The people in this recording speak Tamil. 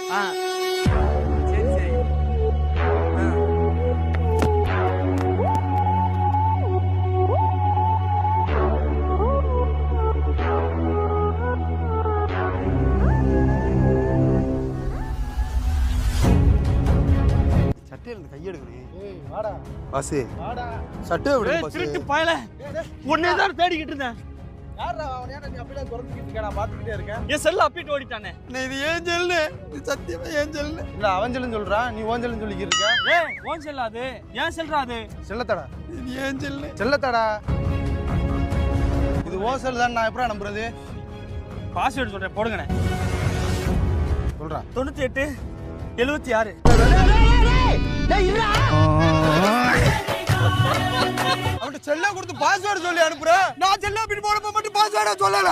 சரி சரி. சட்டையில இருந்து கையெடுக்கணும். வாடா பாசு வாடா. சட்டை விடு பாசு. திருட்டு பயல உன்னை தான் தேடிக்கிட்டு இருந்தேன். யாரா அவன்? ஏன்டா நீ அப்படியே துரத்திக்கிட்டு இருக்க? நான் பார்த்துக்கிட்டே இருக்கேன். என் செல்ல அப்பிட்டு ஓடிட்டானே. இது ஏன் செல்லு? இது சத்தியமா ஏன் செல்லு? இல்ல அவன் செல்லுன்னு சொல்றான், நீ ஓன் செல்லுன்னு சொல்லிக்கிட்டு இருக்க. ஏய் ஓன் செல்ல அது ஏன் செல்றா அது? செல்லத்தடா இது ஏன் செல்லு? செல்லத்தடா. இது ஓன் செல்லு தான். நான் எப்படா நம்புறது? பாஸ்வேர்டு சொல்றேன் போடுங்கண்ணே. சொல்றா. 98 76. அவன்கிட்ட செல்ல கொடுத்து பாஸ்வேர்டு சொல்லி அனுப்புற. நான் செல்ல பின் போட மட்டும் பாஸ்வேர்டை சொல்லல.